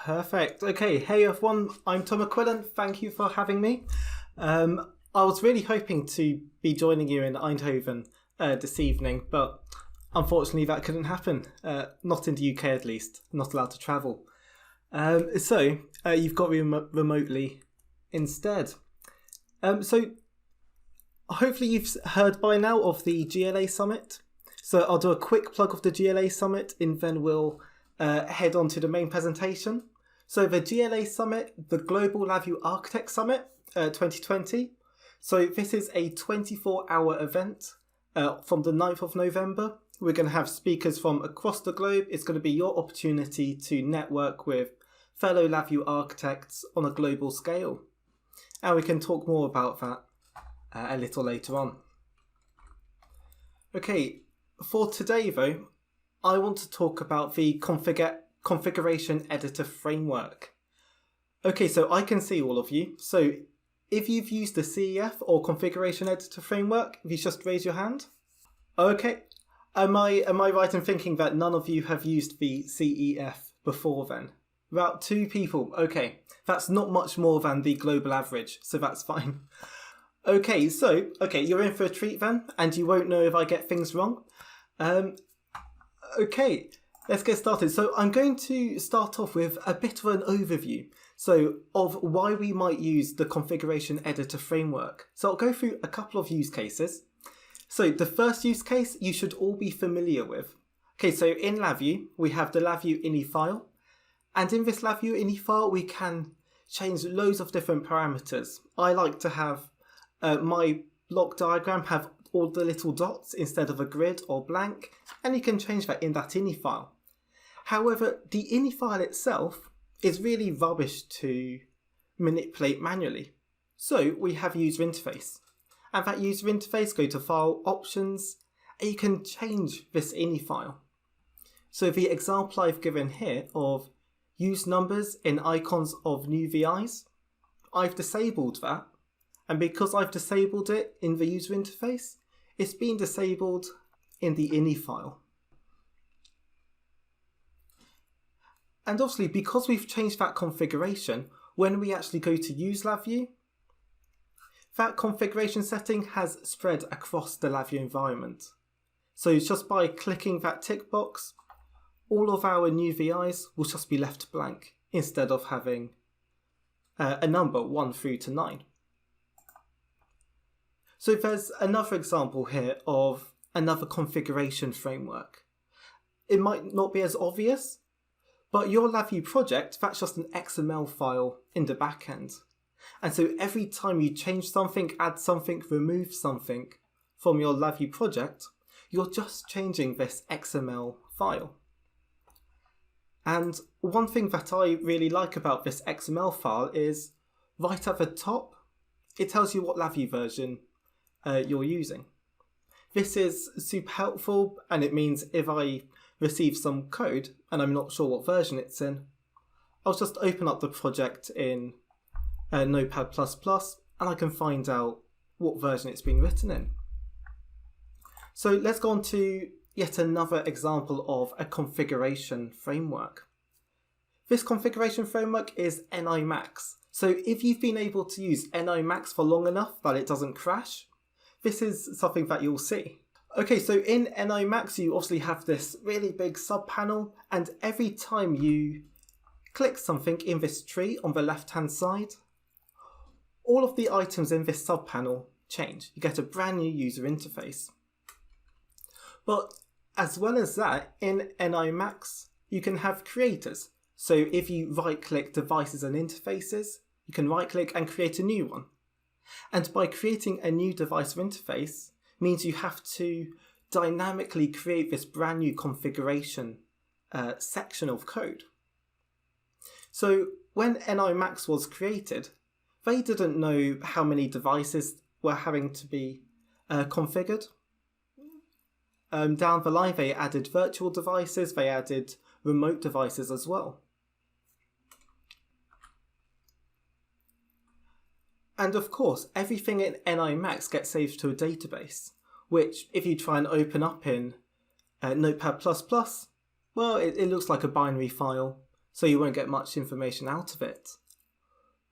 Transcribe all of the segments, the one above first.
Perfect. Okay, hey everyone, I'm Tom McQuillan. Thank you for having me. I was really hoping to be joining you in Eindhoven this evening, but unfortunately that couldn't happen. Not in the UK at least, not allowed to travel. So you've got me remotely instead. So hopefully you've heard by now of the GLA Summit. So I'll do a quick plug of the GLA Summit and then we'll head on to the main presentation. So the GLA Summit, the Global LabVIEW Architect Summit 2020. So this is a 24-hour event from the 9th of November. We're going to have speakers from across the globe. It's going to be your opportunity to network with fellow LabVIEW architects on a global scale. And we can talk more about that a little later on. Okay, for today though, I want to talk about the configuration editor framework. Okay, so I can see all of you. So if you've used the CEF or configuration editor framework, if you just raise your hand. Okay, am I right in thinking that none of you have used the CEF before then? About 2 people. Okay, that's not much more than the global average, so that's fine. Okay, so you're in for a treat then, and you won't know if I get things wrong. Okay, let's get started. So I'm going to start off with a bit of an overview of why we might use the configuration editor framework. So I'll go through a couple of use cases. So the first use case you should all be familiar with. Okay, so in LabVIEW, we have the LabVIEW ini file. And in this LabVIEW ini file, we can change loads of different parameters. I like to have my block diagram have all the little dots instead of a grid or blank, and you can change that in that ini file. However, the ini file itself is really rubbish to manipulate manually. So we have user interface, and that user interface, go to File, Options, and you can change this ini file. So the example I've given here of use numbers in icons of new VIs, I've disabled that, and because I've disabled it in the user interface, it's been disabled in the ini file. And obviously, because we've changed that configuration, when we actually go to use LabVIEW, that configuration setting has spread across the LabVIEW environment. So just by clicking that tick box, all of our new VIs will just be left blank instead of having a number 1 through to 9. So there's another example here of another configuration framework. It might not be as obvious, but your LabVIEW project, that's just an XML file in the backend. And so every time you change something, add something, remove something from your LabVIEW project, you're just changing this XML file. And one thing that I really like about this XML file is right at the top, it tells you what LabVIEW version you're using. This is super helpful, and it means if I receive some code and I'm not sure what version it's in, I'll just open up the project in Notepad++ and I can find out what version it's been written in. So let's go on to yet another example of a configuration framework. This configuration framework is NIMax. So if you've been able to use NIMax for long enough that it doesn't crash, this is something that you'll see. Okay, so in NIMax you obviously have this really big subpanel, and every time you click something in this tree on the left hand side, all of the items in this subpanel change. You get a brand new user interface. But as well as that, in NIMax you can have creators. So if you right click devices and interfaces, you can right click and create a new one. And by creating a new device or interface means you have to dynamically create this brand new configuration section of code. So when NIMax was created, they didn't know how many devices were having to be configured. Down the line they added virtual devices, they added remote devices as well. And of course, everything in NIMax gets saved to a database, which if you try and open up in Notepad++, well, it looks like a binary file. so you won't get much information out of it.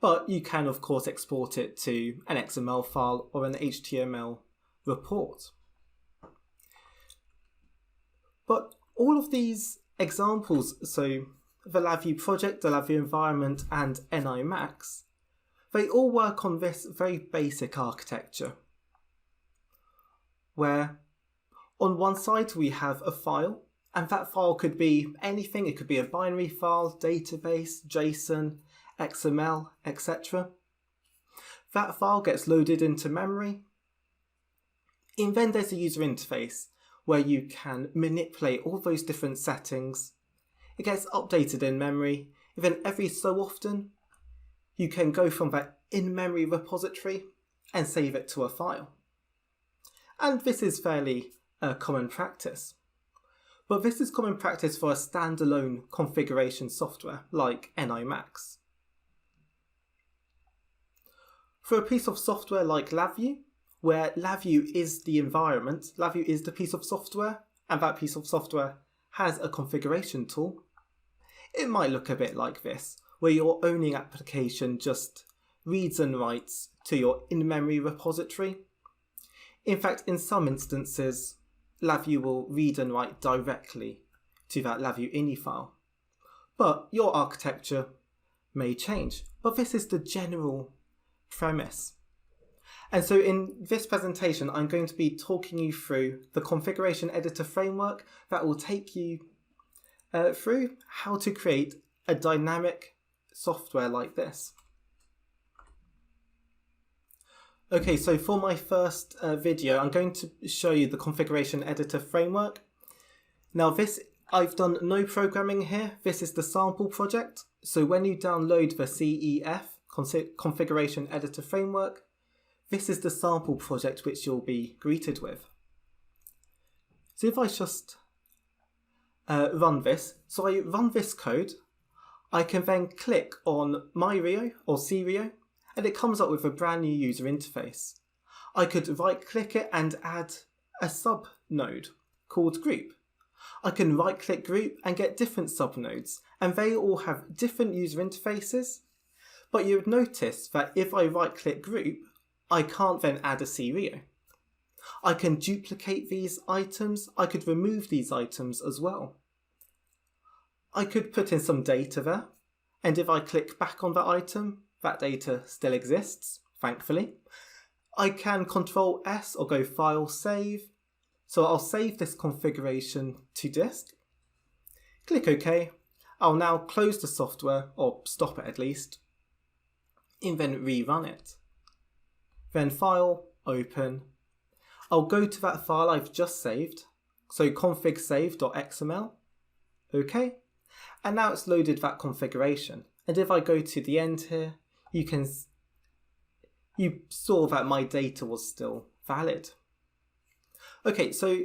But you can of course export it to an XML file or an HTML report. But all of these examples, so the LabVIEW project, the LabVIEW environment and NIMAX, they all work on this very basic architecture, where on one side we have a file, and that file could be anything. It could be a binary file, database, JSON, XML, etc. That file gets loaded into memory, and then there's a user interface where you can manipulate all those different settings. It gets updated in memory, and then every so often you can go from that in-memory repository and save it to a file. And this is fairly common practice. But this is common practice for a standalone configuration software like NIMAX. For a piece of software like LabVIEW, where LabVIEW is the environment, LabVIEW is the piece of software, and that piece of software has a configuration tool, it might look a bit like this, where your owning application just reads and writes to your in-memory repository. In fact, in some instances, LabVIEW will read and write directly to that LabVIEW ini file. But your architecture may change. But this is the general premise. And so in this presentation, I'm going to be talking you through the configuration editor framework that will take you through how to create a dynamic software like this. Okay, so for my first video, I'm going to show you the configuration editor framework. Now this, I've done no programming here. This is the sample project. So when you download the CEF, configuration editor framework, this is the sample project which you'll be greeted with. So if I just run this, so I run this code, I can then click on MyRio or CRIO, and it comes up with a brand new user interface. I could right click it and add a sub node called group. I can right click group and get different sub nodes, and they all have different user interfaces. But you would notice that if I right click group, I can't then add a CRIO. I can duplicate these items. I could remove these items as well. I could put in some data there, and if I click back on that item, that data still exists, thankfully. I can Control S or go File, Save. So I'll save this configuration to disk. Click OK. I'll now close the software, or stop it at least, and then rerun it. Then File, Open. I'll go to that file I've just saved, so config save.xml. OK. And now it's loaded that configuration. And if I go to the end here, you saw that my data was still valid. Okay, so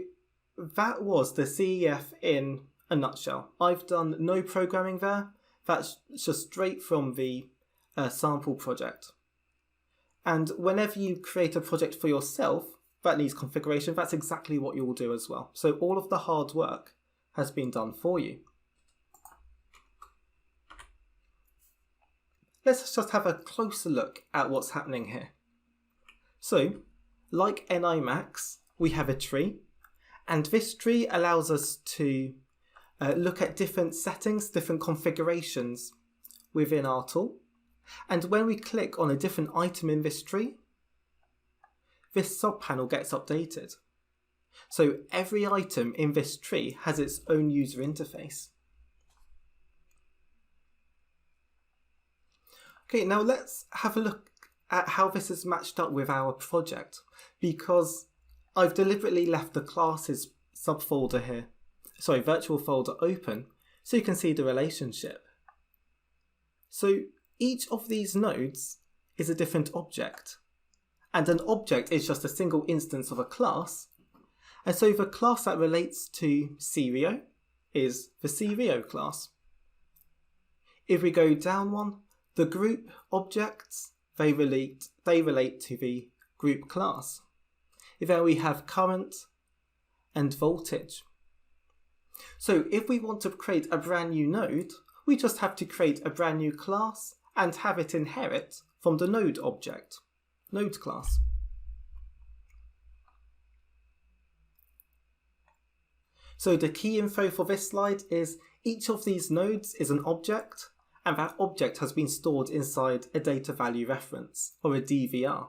that was the CEF in a nutshell. I've done no programming there. That's just straight from the sample project. And whenever you create a project for yourself that needs configuration, that's exactly what you will do as well. So all of the hard work has been done for you. Let's just have a closer look at what's happening here. So, like NIMAX, we have a tree, and this tree allows us to look at different settings, different configurations within our tool. And when we click on a different item in this tree, this subpanel gets updated. So every item in this tree has its own user interface. Okay, now let's have a look at how this is matched up with our project, because I've deliberately left the classes subfolder here, virtual folder open, so you can see the relationship. So each of these nodes is a different object, and an object is just a single instance of a class, and so the class that relates to CRIO is the CRIO class. If we go down one, the group objects, they relate to the group class. Then we have current and voltage. So if we want to create a brand new node, we just have to create a brand new class and have it inherit from the node object, node class. So the key info for this slide is each of these nodes is an object, and that object has been stored inside a data value reference, or a DVR.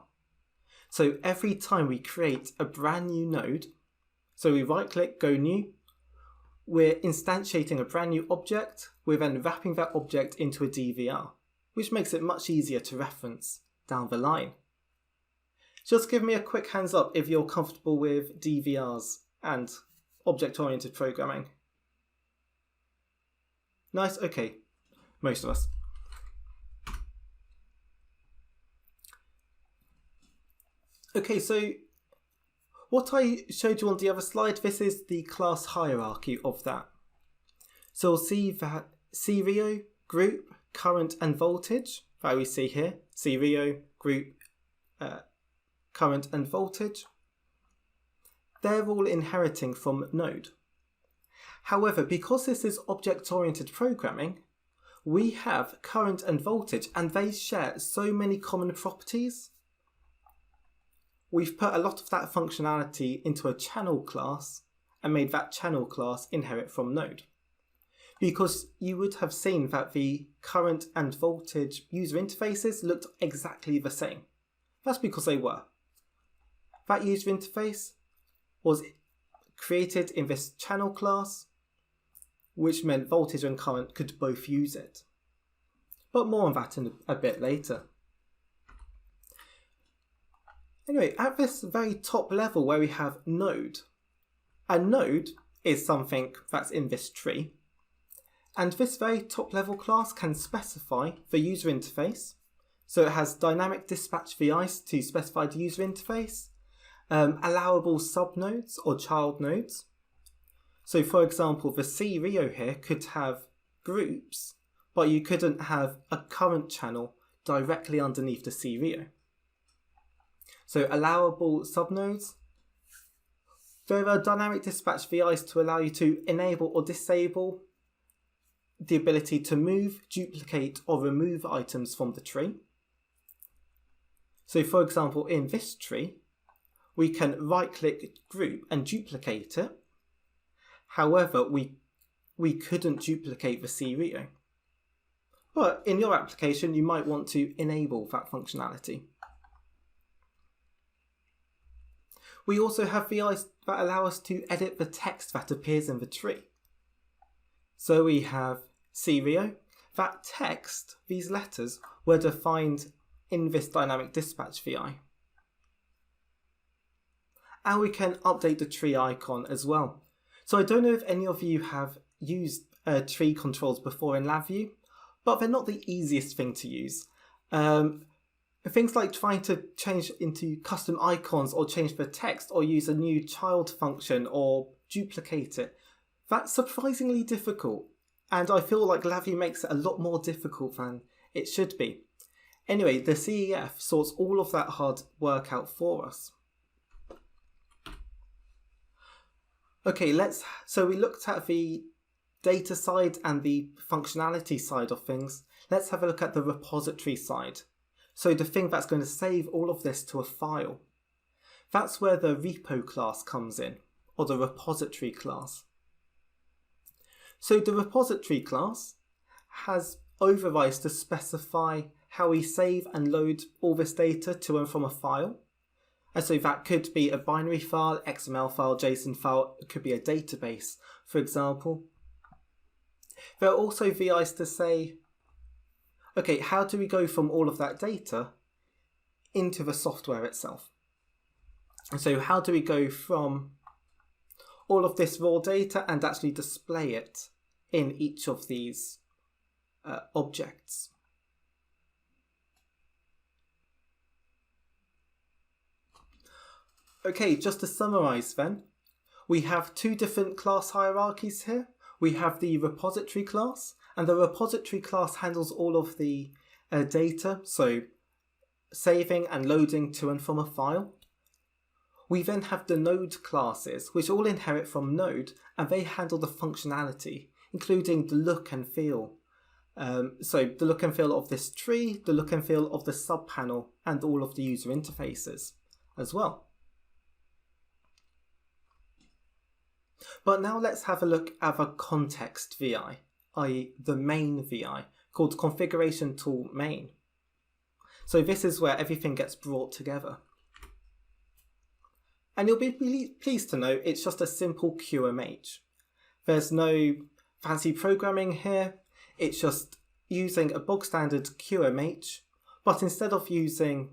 So every time we create a brand new node, so we right click, go new, we're instantiating a brand new object, we're then wrapping that object into a DVR, which makes it much easier to reference down the line. Just give me a quick hands up if you're comfortable with DVRs and object-oriented programming. Nice, okay, most of us. Okay, so what I showed you on the other slide, this is the class hierarchy of that. So we'll see that serial, group, current and voltage, that we see here, serial, group, current and voltage, they're all inheriting from node. However, because this is object-oriented programming, we have current and voltage and they share so many common properties. We've put a lot of that functionality into a channel class and made that channel class inherit from node. Because you would have seen that the current and voltage user interfaces looked exactly the same. That's because they were. That user interface was created in this channel class, which meant voltage and current could both use it. But more on that in a bit later. Anyway, at this very top level where we have node, a node is something that's in this tree, and this very top level class can specify the user interface. So it has dynamic dispatch VIs to specify the user interface, allowable subnodes or child nodes. So for example, the serial here could have groups, but you couldn't have a current channel directly underneath the serial. So allowable subnodes, there are dynamic dispatch VIs to allow you to enable or disable the ability to move, duplicate or remove items from the tree. So for example, in this tree, we can right click group and duplicate it. However, we couldn't duplicate the serial. But in your application, you might want to enable that functionality. We also have VIs that allow us to edit the text that appears in the tree. So we have serial. That text, these letters, were defined in this dynamic dispatch VI. And we can update the tree icon as well. So I don't know if any of you have used tree controls before in LabVIEW, but they're not the easiest thing to use. Things like trying to change into custom icons or change the text or use a new child function or duplicate it, that's surprisingly difficult. And I feel like LabVIEW makes it a lot more difficult than it should be. Anyway, the CEF sorts all of that hard work out for us. Okay, so we looked at the data side and the functionality side of things. Let's have a look at the repository side. So the thing that's going to save all of this to a file. That's where the repo class comes in, or the repository class. So the repository class has overrides to specify how we save and load all this data to and from a file. And so that could be a binary file, XML file, JSON file, it could be a database, for example. There are also VIs to say, okay, how do we go from all of that data into the software itself? And so how do we go from all of this raw data and actually display it in each of these objects? Okay, just to summarize then, we have two different class hierarchies here. We have the repository class, and the repository class handles all of the data, so saving and loading to and from a file. We then have the node classes, which all inherit from node, and they handle the functionality, including the look and feel, So the look and feel of this tree, the look and feel of the subpanel, and all of the user interfaces as well. But now let's have a look at the context VI, i.e. the main VI, called configuration tool main. So this is where everything gets brought together. And you'll be pleased to know it's just a simple QMH. There's no fancy programming here, it's just using a bog standard QMH, but instead of using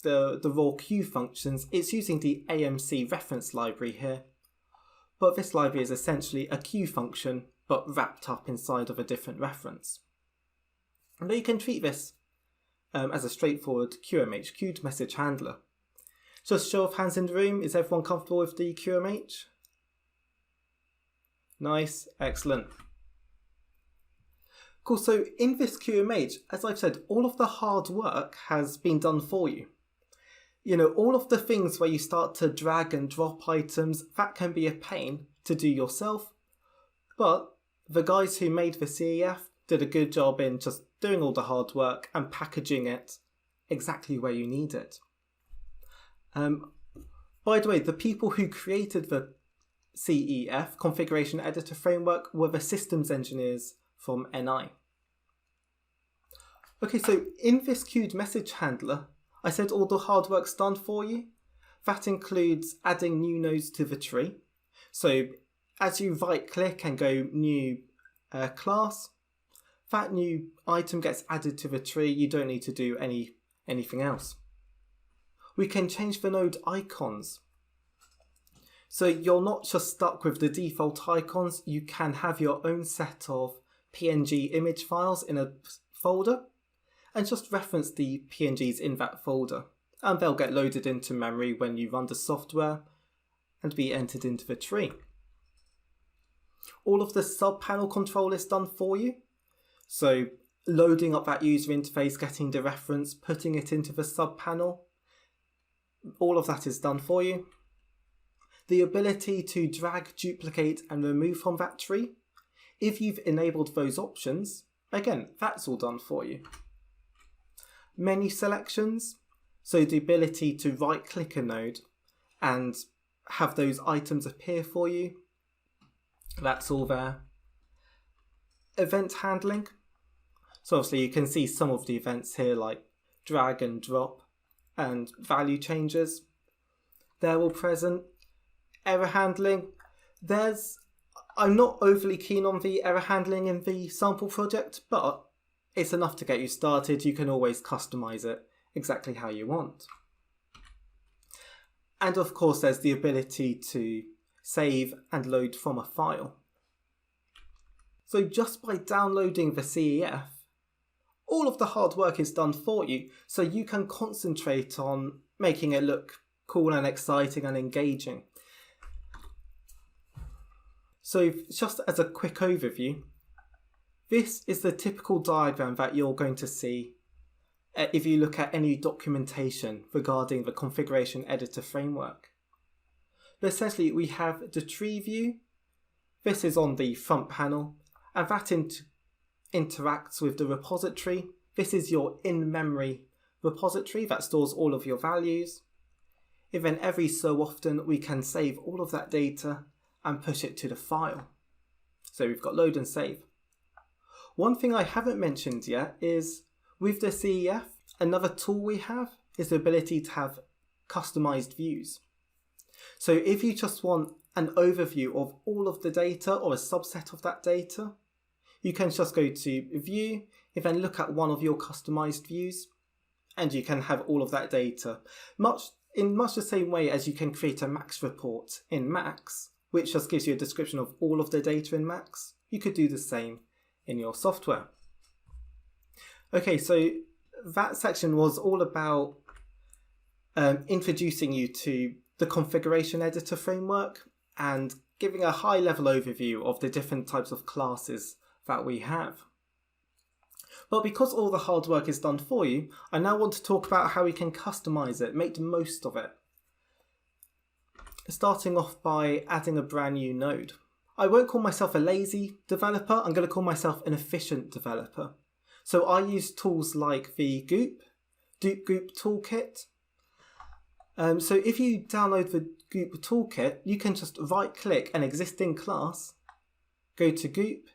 the raw Q functions, it's using the AMC reference library here. But this library is essentially a Q function, but wrapped up inside of a different reference. And you can treat this as a straightforward QMH, queued message handler. Just show of hands in the room, is everyone comfortable with the QMH? Nice, excellent. Cool, so in this QMH, as I've said, all of the hard work has been done for you. You know, all of the things where you start to drag and drop items, that can be a pain to do yourself. But the guys who made the CEF did a good job in just doing all the hard work and packaging it exactly where you need it. By the way, the people who created the CEF, Configuration Editor Framework, were the systems engineers from NI. Okay, so in this queued message handler, I said all the hard work's done for you. That includes adding new nodes to the tree. So as you right click and go new class, that new item gets added to the tree. You don't need to do anything else. We can change the node icons. So you're not just stuck with the default icons, you can have your own set of PNG image files in a folder and just reference the PNGs in that folder. And they'll get loaded into memory when you run the software and be entered into the tree. All of the sub-panel control is done for you. So loading up that user interface, getting the reference, putting it into the sub-panel, all of that is done for you. The ability to drag, duplicate and remove from that tree, if you've enabled those options, again, that's all done for you. Menu selections, so the ability to right click a node and have those items appear for you, that's all there. Event handling, so obviously you can see some of the events here like drag and drop and value changes. They're all present. Error handling, I'm not overly keen on the error handling in the sample project, but it's enough to get you started. You can always customize it exactly how you want. And of course, there's the ability to save and load from a file. So just by downloading the CEF, all of the hard work is done for you, so you can concentrate on making it look cool and exciting and engaging. So just as a quick overview, this is the typical diagram that you're going to see if you look at any documentation regarding the configuration editor framework. But essentially we have the tree view. This is on the front panel and that interacts with the repository. This is your in-memory repository that stores all of your values. And then every so often we can save all of that data and push it to the file. So we've got load and save. One thing I haven't mentioned yet is with the CEF, another tool we have is the ability to have customized views. So if you just want an overview of all of the data or a subset of that data, you can just go to View, and then look at one of your customized views, and you can have all of that data. In much the same way as you can create a Max report in Max, which just gives you a description of all of the data in Max, you could do the same in your software. Okay, so that section was all about introducing you to the configuration editor framework and giving a high level overview of the different types of classes that we have. But because all the hard work is done for you, I now want to talk about how we can customize it, make the most of it. Starting off by adding a brand new node. I won't call myself a lazy developer, I'm going to call myself an efficient developer. So I use tools like the Goop Toolkit. So if you download the Goop Toolkit, you can just right-click an existing class, go to Goop,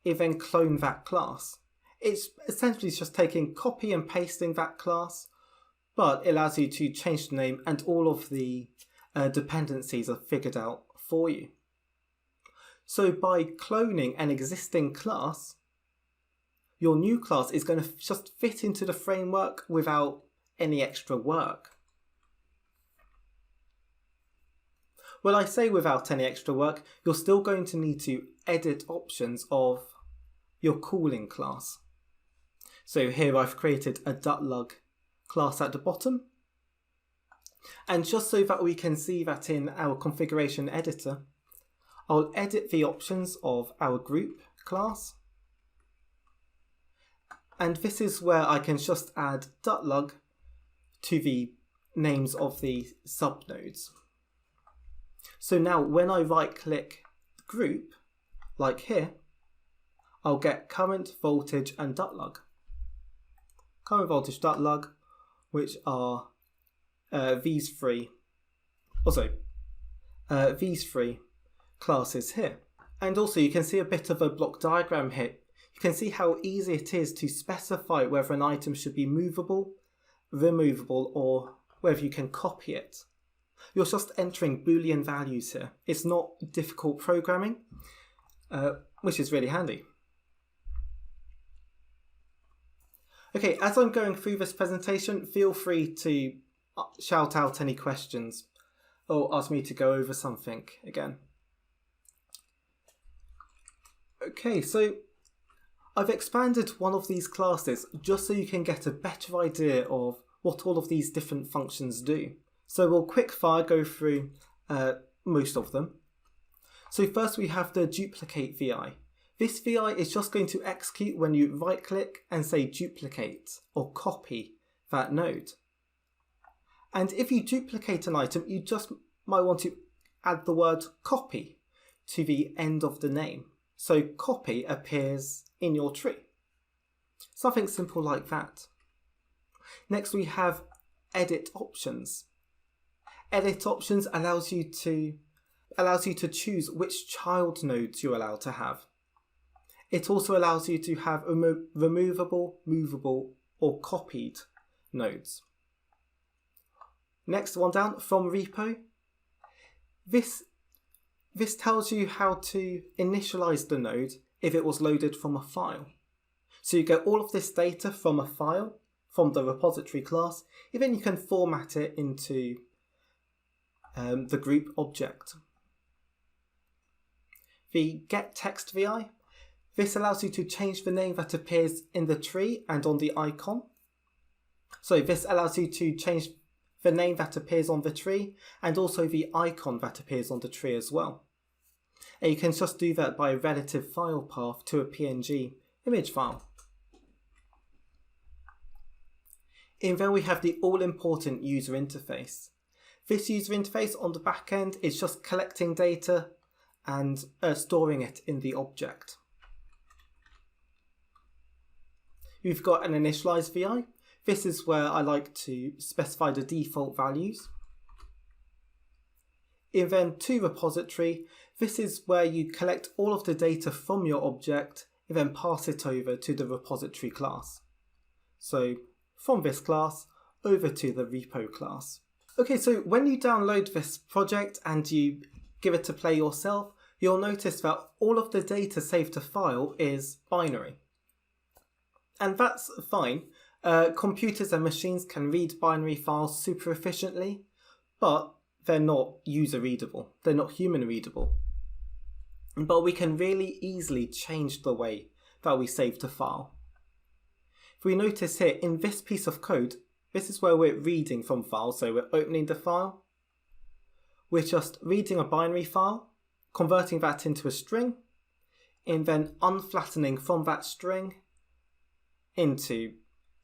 and then clone that class. It's essentially just taking, copy and pasting that class, but it allows you to change the name and all of the dependencies are figured out for you. So by cloning an existing class, your new class is going to just fit into the framework without any extra work. When I say without any extra work, you're still going to need to edit options of your calling class. So here I've created a DutLUG class at the bottom. And just so that we can see that in our configuration editor, I'll edit the options of our group class. And this is where I can just add DutLUG to the names of the subnodes. So now when I right click group, like here, I'll get current voltage and DutLUG. Current voltage DutLUG, which are these three classes here. And also you can see a bit of a block diagram here. You can see how easy it is to specify whether an item should be movable, removable, or whether you can copy it. You're just entering Boolean values here. It's not difficult programming, which is really handy. Okay, as I'm going through this presentation, feel free to shout out any questions or ask me to go over something again. Okay, so I've expanded one of these classes just so you can get a better idea of what all of these different functions do. So we'll quick fire go through most of them. So first we have the duplicate VI. This VI is just going to execute when you right click and say duplicate or copy that node. And if you duplicate an item, you just might want to add the word copy to the end of the name. So copy appears in your tree. Something simple like that. Next we have edit options. Edit options allows you to choose which child nodes you're allowed to have. It also allows you to have removable, movable, or copied nodes. Next one down, from repo. This tells you how to initialize the node if it was loaded from a file. So you get all of this data from a file, from the repository class, and then you can format it into the group object. The getTextVI. This allows you to change the name that appears in the tree and on the icon. So this allows you to change the name that appears on the tree and also the icon that appears on the tree as well. And you can just do that by a relative file path to a PNG image file. And then we have the all-important user interface. This user interface on the back end is just collecting data and storing it in the object. We've got an initialize VI. This is where I like to specify the default values. And then to repository, this is where you collect all of the data from your object and then pass it over to the repository class. So from this class over to the repo class. Okay, so when you download this project and you give it a play yourself, you'll notice that all of the data saved to file is binary. And that's fine. Computers and machines can read binary files super efficiently, but they're not user readable. They're not human readable. But we can really easily change the way that we save to file. If we notice here in this piece of code, this is where we're reading from files. So we're opening the file. We're just reading a binary file, converting that into a string, and then unflattening from that string into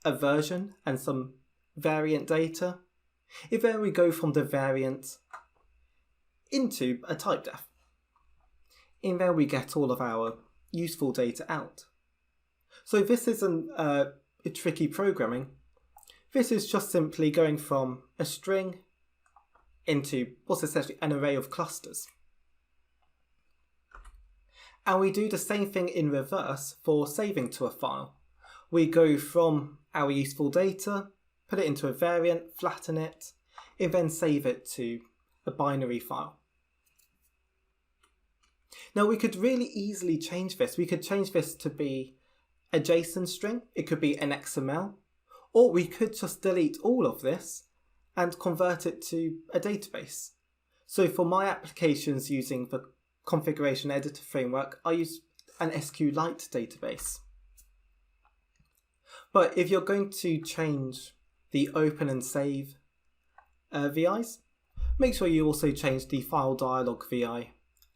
a version and some variant data. And then we go from the variant into a type def. In there we get all of our useful data out. So this isn't a tricky programming. This is just simply going from a string into what's essentially an array of clusters. And we do the same thing in reverse for saving to a file. We go from our useful data, put it into a variant, flatten it, and then save it to a binary file. Now we could really easily change this. We could change this to be a JSON string, it could be an XML, or we could just delete all of this and convert it to a database. So for my applications using the configuration editor framework, I use an SQLite database. But if you're going to change the open and save VIs, make sure you also change the file dialog VI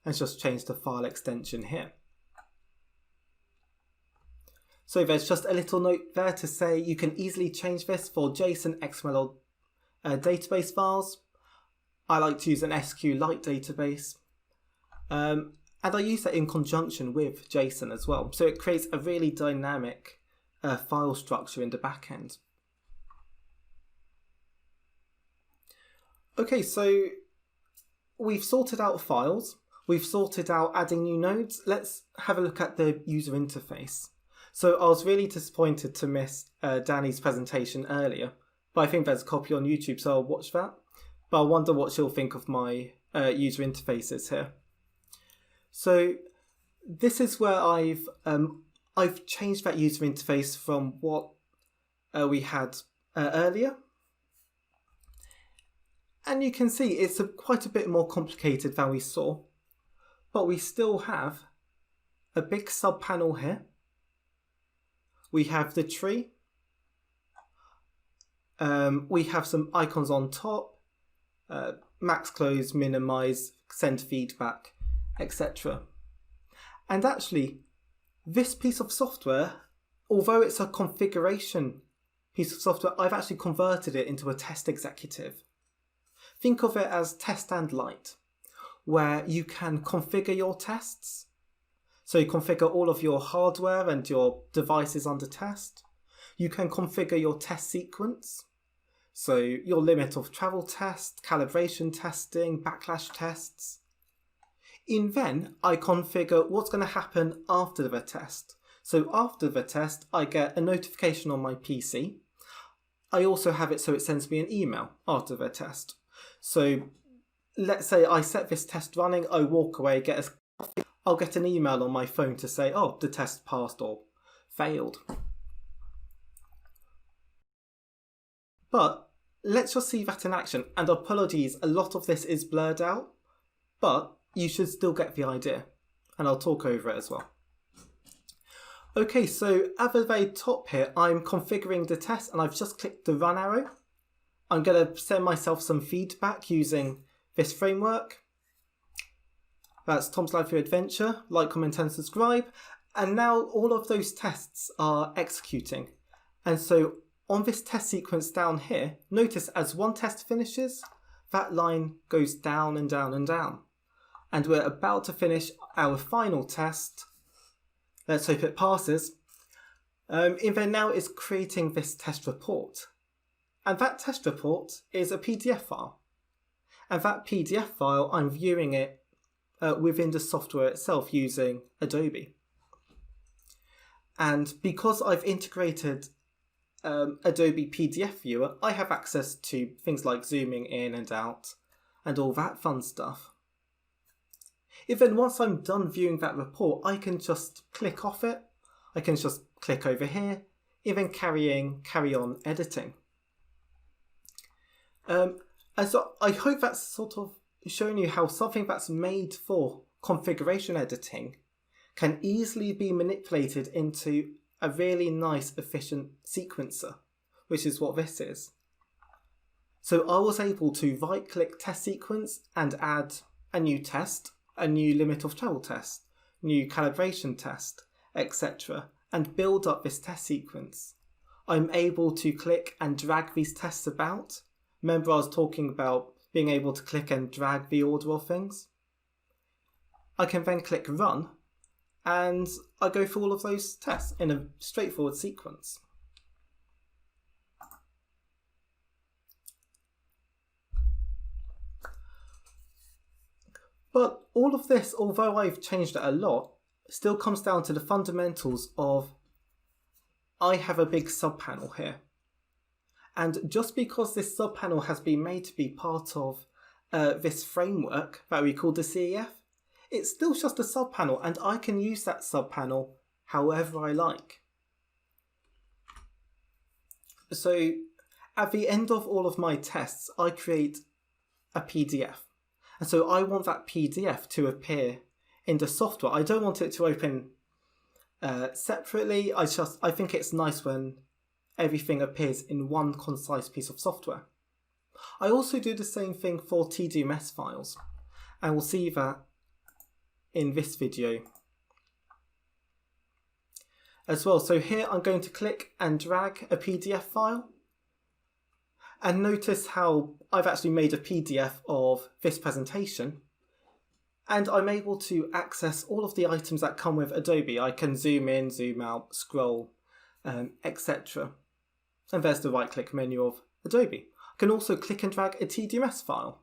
and just change the file extension here. So there's just a little note there to say you can easily change this for JSON, XML database files. I like to use an SQLite database. And I use that in conjunction with JSON as well. So it creates a really dynamic file structure in the backend. Okay, so we've sorted out files. We've sorted out adding new nodes. Let's have a look at the user interface. So I was really disappointed to miss Danny's presentation earlier, but I think there's a copy on YouTube, so I'll watch that. But I wonder what she'll think of my user interfaces here. So this is where I've changed that user interface from what we had earlier. And you can see it's quite a bit more complicated than we saw, but we still have a big subpanel here. We have the tree. We have some icons on top, max close, minimize, send feedback, etc. And actually, this piece of software, although it's a configuration piece of software, I've actually converted it into a test executive. Think of it as test and light, where you can configure your tests. So you configure all of your hardware and your devices under test. You can configure your test sequence. So your limit of travel test, calibration testing, backlash tests. In then, I configure what's going to happen after the test. So after the test, I get a notification on my PC. I also have it so it sends me an email after the test. So let's say I set this test running, I walk away, I'll get an email on my phone to say, oh, the test passed or failed. But let's just see that in action. And apologies, a lot of this is blurred out, but you should still get the idea. And I'll talk over it as well. Okay, so at the very top here, I'm configuring the test and I've just clicked the run arrow. I'm going to send myself some feedback using this framework. That's Tom's LabVIEW Adventure, like, comment and subscribe. And now all of those tests are executing. And so on this test sequence down here, notice as one test finishes, that line goes down and down and down. And we're about to finish our final test. Let's hope it passes. And then now it's creating this test report. And that test report is a PDF file. And that PDF file, I'm viewing it within the software itself using Adobe. And because I've integrated Adobe PDF Viewer, I have access to things like zooming in and out and all that fun stuff. Then once I'm done viewing that report, I can just click off it. I can just click over here, even carry on editing. And so I hope that's sort of showing you how something that's made for configuration editing can easily be manipulated into a really nice, efficient sequencer, which is what this is. So I was able to right-click test sequence and add a new test, a new limit of travel test, new calibration test, etc., and build up this test sequence. I'm able to click and drag these tests about. Remember I was talking about being able to click and drag the order of things? I can then click Run, and I go through all of those tests in a straightforward sequence. But all of this, although I've changed it a lot, still comes down to the fundamentals of I have a big subpanel here. And just because this subpanel has been made to be part of this framework that we call the CEF, it's still just a subpanel, and I can use that subpanel however I like. So at the end of all of my tests, I create a PDF. And so I want that PDF to appear in the software. I don't want it to open separately. I think it's nice when everything appears in one concise piece of software. I also do the same thing for TDMS files, and we'll see that in this video as well. So here I'm going to click and drag a PDF file, and notice how I've actually made a PDF of this presentation, and I'm able to access all of the items that come with Adobe. I can zoom in, zoom out, scroll, etc. And there's the right-click menu of Adobe. I can also click and drag a TDMS file.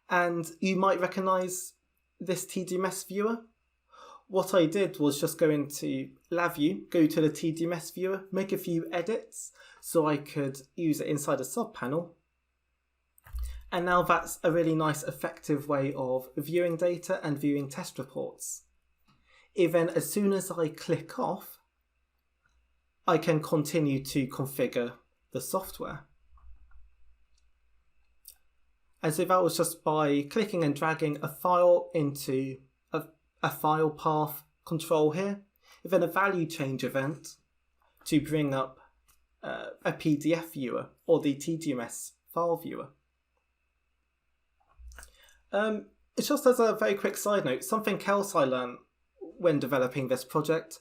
And you might recognise this TDMS viewer. What I did was just go into LabVIEW, go to the TDMS viewer, make a few edits so I could use it inside a subpanel. And now that's a really nice, effective way of viewing data and viewing test reports. Even as soon as I click off, I can continue to configure the software. And so that was just by clicking and dragging a file into a file path control here, then a value change event to bring up a PDF viewer or the TDMS file viewer. It's just as a very quick side note, something else I learned when developing this project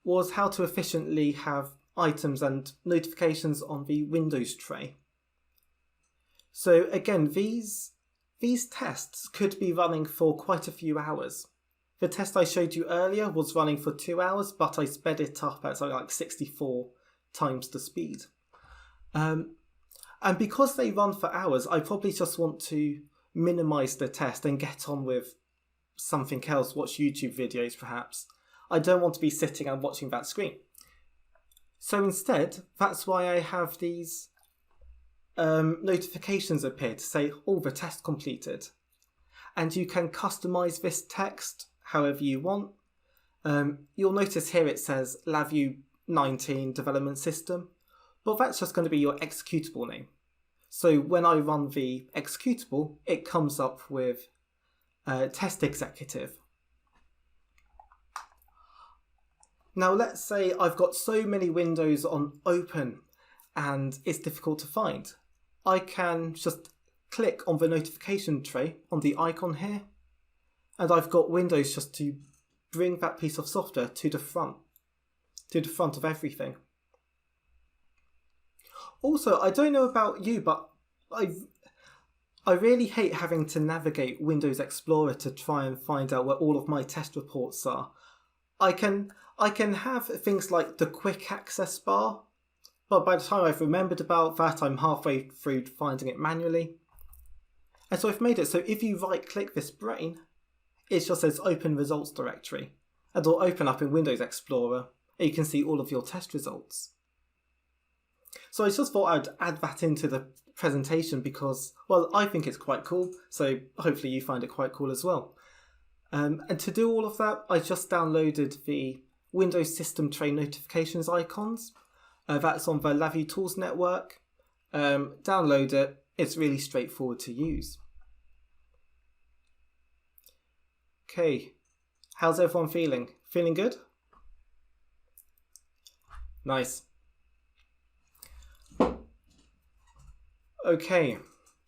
was how to efficiently have items and notifications on the Windows tray. So again, these tests could be running for quite a few hours. The test I showed you earlier was running for 2 hours, but I sped it up at something like 64 times the speed. And because they run for hours, I probably just want to minimize the test and get on with something else, watch YouTube videos perhaps. I don't want to be sitting and watching that screen. So instead, that's why I have these notifications appear to say, oh, the test completed. And you can customize this text however you want. You'll notice here it says LabVIEW 19 development system, but that's just going to be your executable name. So when I run the executable, it comes up with test executive. Now let's say I've got so many windows on open and it's difficult to find. I can just click on the notification tray on the icon here, and I've got windows just to bring that piece of software to the front of everything. Also, I don't know about you, but I really hate having to navigate Windows Explorer to try and find out where all of my test reports are. I can have things like the quick access bar, but by the time I've remembered about that, I'm halfway through finding it manually. And so I've made it so if you right-click this brain, it just says Open Results Directory, and it'll open up in Windows Explorer, and you can see all of your test results. So I just thought I'd add that into the presentation because, well, I think it's quite cool, so hopefully you find it quite cool as well. And to do all of that, I just downloaded the Windows System Tray Notifications icons. That's on the LabVIEW Tools Network. Download it, it's really straightforward to use. Okay, how's everyone feeling? Feeling good? Nice. Okay,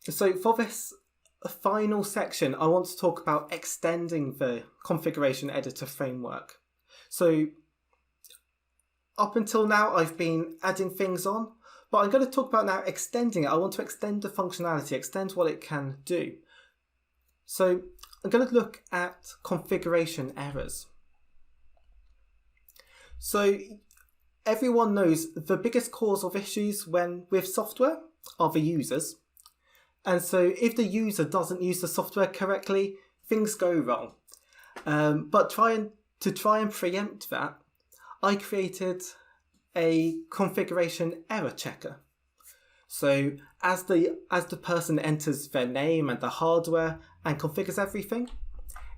so for this final section, I want to talk about extending the configuration editor framework. So up until now, I've been adding things on, but I'm going to talk about now extending it. I want to extend the functionality, extend what it can do. So I'm going to look at configuration errors. So everyone knows the biggest cause of issues with software are the users. And so if the user doesn't use the software correctly, things go wrong. But to try and preempt that, I created a configuration error checker. So as the person enters their name and the hardware and configures everything,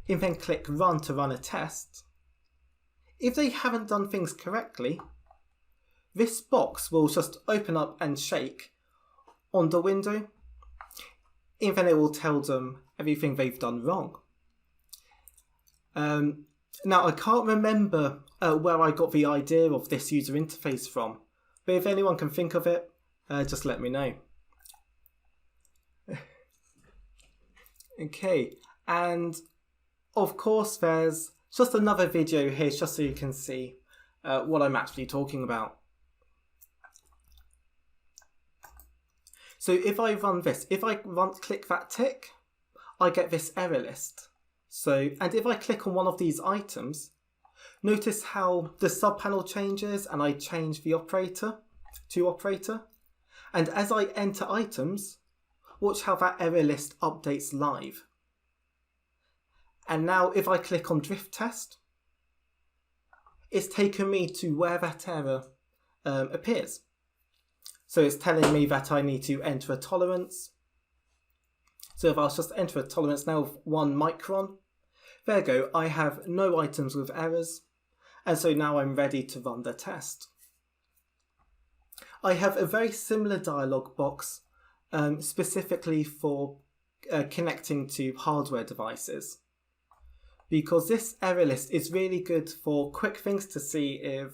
and then click run to run a test, if they haven't done things correctly, this box will just open up and shake on the window, and then it will tell them everything they've done wrong. Now I can't remember where I got the idea of this user interface from, but if anyone can think of it, just let me know. Okay, and of course there's just another video here just so you can see what I'm actually talking about. So if I run this, click that tick, I get this error list. So, and if I click on one of these items, notice how the subpanel changes and I change the operator to operator. And as I enter items, watch how that error list updates live. And now if I click on drift test, it's taken me to where that error appears. So it's telling me that I need to enter a tolerance. So if I'll just enter a tolerance now of 1 micron, there we go, I have no items with errors, and so now I'm ready to run the test. I have a very similar dialog box specifically for connecting to hardware devices, because this error list is really good for quick things to see if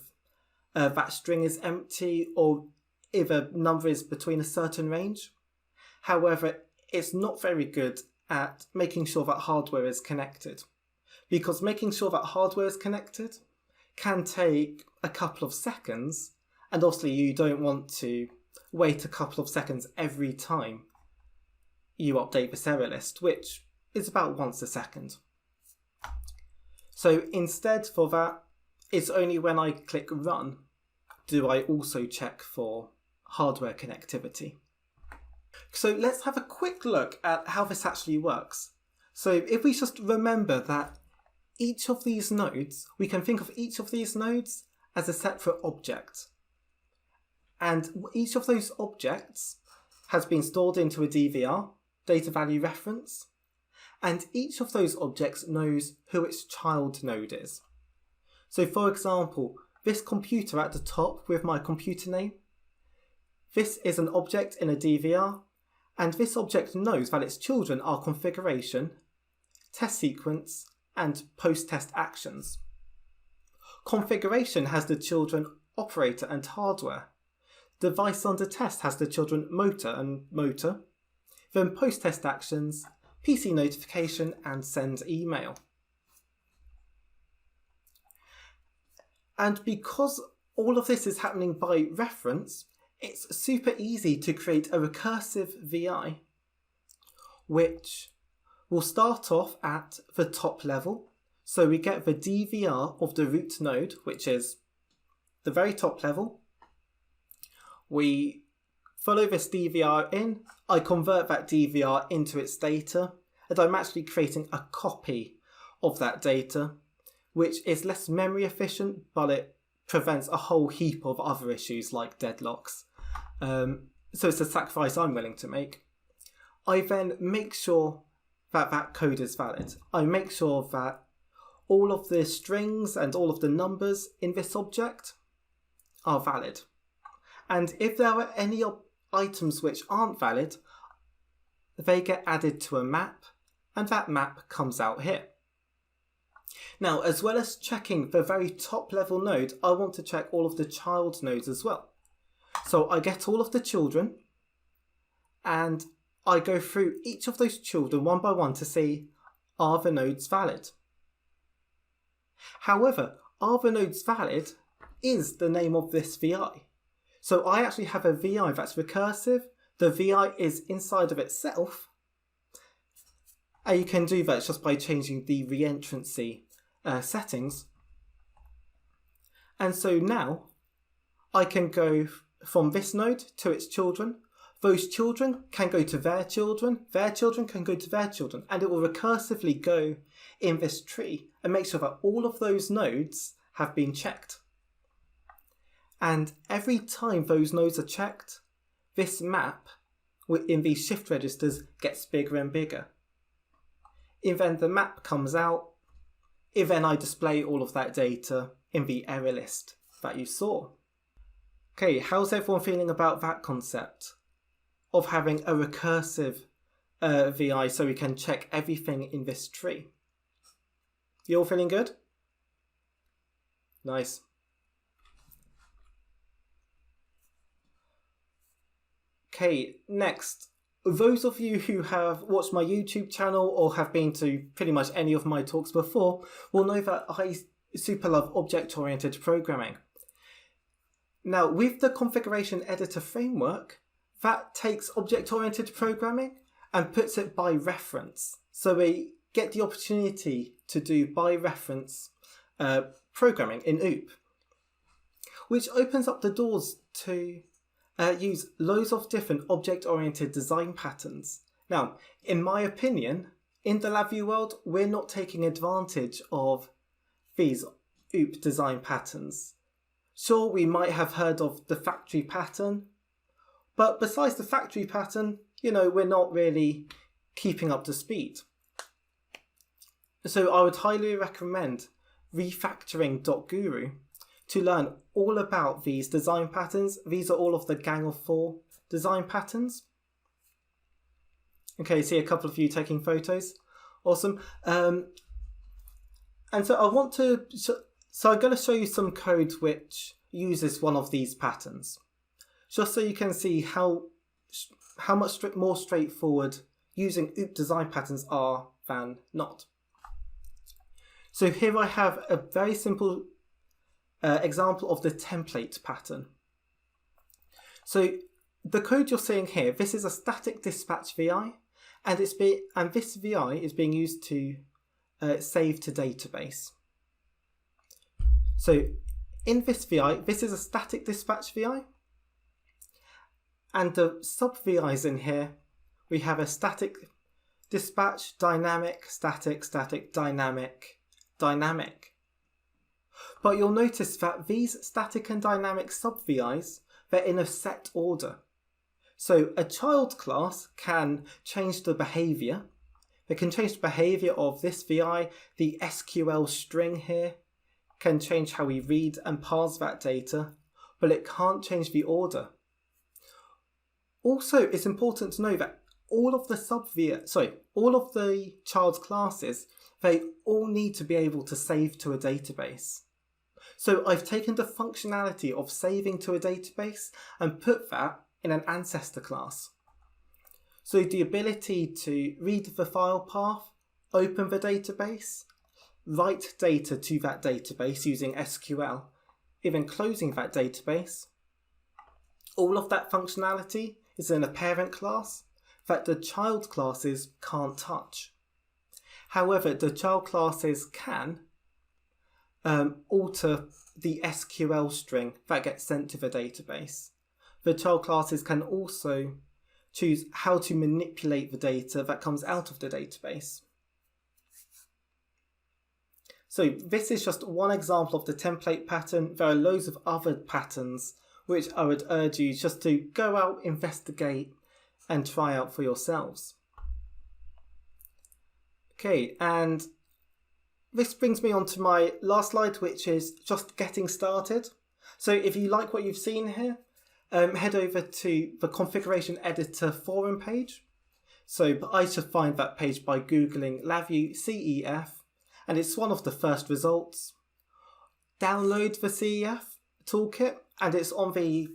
that string is empty or if a number is between a certain range. However, it's not very good at making sure that hardware is connected, because making sure that hardware is connected can take a couple of seconds, and obviously you don't want to wait a couple of seconds every time you update this error list, which is about once a second. So instead for that, it's only when I click run do I also check for hardware connectivity. So let's have a quick look at how this actually works. So if we just remember that each of these nodes, we can think of each of these nodes as a separate object. And each of those objects has been stored into a DVR, data value reference, and each of those objects knows who its child node is. So for example, this computer at the top with my computer name, this is an object in a DVR, and this object knows that its children are configuration, test sequence, and post-test actions. Configuration has the children operator and hardware. Device under test has the children motor and motor. Then post-test actions, PC notification, and send email. And because all of this is happening by reference, it's super easy to create a recursive VI, which will start off at the top level. So we get the DVR of the root node, which is the very top level. We follow this DVR in. I convert that DVR into its data, and I'm actually creating a copy of that data, which is less memory efficient, but it prevents a whole heap of other issues like deadlocks. So it's a sacrifice I'm willing to make. I then make sure that that code is valid. I make sure that all of the strings and all of the numbers in this object are valid. And if there are any items which aren't valid, they get added to a map, and that map comes out here. Now, as well as checking the very top level node, I want to check all of the child nodes as well. So I get all of the children, and I go through each of those children one by one to see, are the nodes valid? However, are the nodes valid is the name of this VI. So I actually have a VI that's recursive. The VI is inside of itself. And you can do that just by changing the reentrancy settings. And so now I can go from this node to its children. Those children can go to their children can go to their children, and it will recursively go in this tree and make sure that all of those nodes have been checked. And every time those nodes are checked, this map in these shift registers gets bigger and bigger. And then the map comes out, and then I display all of that data in the error list that you saw. Okay, how's everyone feeling about that concept of having a recursive VI so we can check everything in this tree? You all feeling good? Nice. Okay, next, those of you who have watched my YouTube channel or have been to pretty much any of my talks before will know that I super love object-oriented programming. Now, with the configuration editor framework, that takes object-oriented programming and puts it by reference. So we get the opportunity to do by reference programming in OOP, which opens up the doors to use loads of different object-oriented design patterns. Now, in my opinion, in the LabVIEW world, we're not taking advantage of these OOP design patterns. Sure, we might have heard of the factory pattern, but besides the factory pattern, we're not really keeping up to speed. So I would highly recommend refactoring.guru to learn all about these design patterns. These are all of the Gang of 4 design patterns. Okay, see a couple of you taking photos. Awesome. And so I'm going to show you some code which uses one of these patterns, just so you can see how much more straightforward using OOP design patterns are than not. So here I have a very simple example of the template pattern. So the code you're seeing here, this is a static dispatch VI, and this VI is being used to save to database. So in this VI, this is a static dispatch VI, and the sub VIs in here, we have a static dispatch, dynamic, static, static, dynamic, dynamic. But you'll notice that these static and dynamic sub VIs, they're in a set order. So a child class can change the behavior. They can change the behavior of this VI, the SQL string here can change how we read and parse that data, but it can't change the order. Also, it's important to know that all of the child classes, they all need to be able to save to a database. So I've taken the functionality of saving to a database and put that in an ancestor class. So the ability to read the file path, open the database, write data to that database using SQL, even closing that database, all of that functionality is in a parent class that the child classes can't touch. However, the child classes can alter the SQL string that gets sent to the database. The child classes can also choose how to manipulate the data that comes out of the database. So this is just one example of the template pattern. There are loads of other patterns which I would urge you just to go out, investigate, and try out for yourselves. Okay, and this brings me on to my last slide, which is just getting started. So if you like what you've seen here, head over to the configuration editor forum page. So I should find that page by Googling LabVIEW CEF, and it's one of the first results. Download the CEF toolkit, and it's on the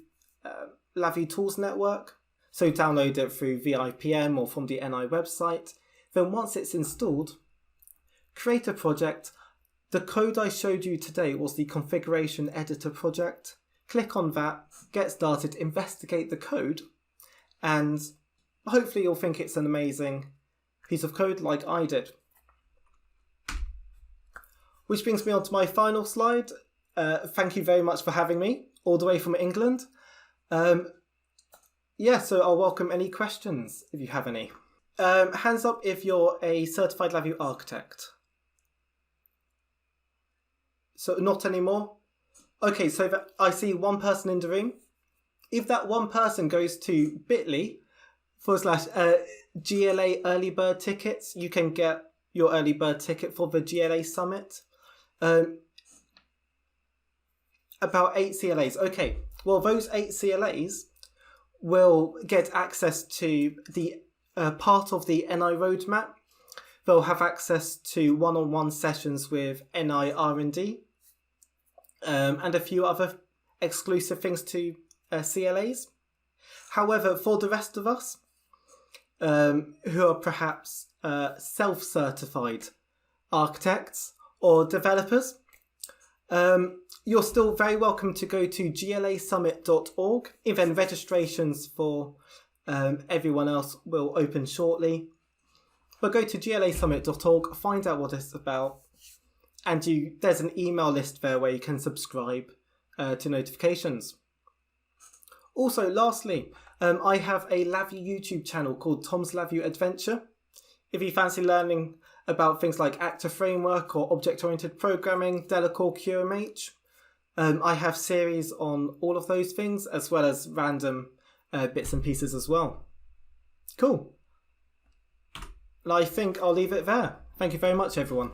LabVIEW Tools Network. So download it through VIPM or from the NI website. Then once it's installed, create a project. The code I showed you today was the configuration editor project. Click on that, get started, investigate the code, and hopefully you'll think it's an amazing piece of code like I did. Which brings me on to my final slide. Thank you very much for having me, all the way from England. So I'll welcome any questions if you have any. Hands up if you're a certified LabVIEW architect. So not anymore? Okay, so I see one person in the room. If that one person goes to bit.ly/GLA early bird tickets, you can get your early bird ticket for the GLA summit. About 8 CLAs. Okay, well, those 8 CLAs will get access to the part of the NI roadmap. They'll have access to one-on-one sessions with NI R&D and a few other exclusive things to CLAs. However, for the rest of us who are perhaps self-certified architects or developers, you're still very welcome to go to glasummit.org. Even registrations for everyone else will open shortly. But go to glasummit.org, find out what it's about, and there's an email list there where you can subscribe to notifications. Also, lastly, I have a LabVIEW YouTube channel called Tom's LabVIEW Adventure. If you fancy learning about things like Actor Framework or object-oriented programming, Delacorp, QMH, I have series on all of those things, as well as random bits and pieces as well. Cool. And I think I'll leave it there. Thank you very much, everyone.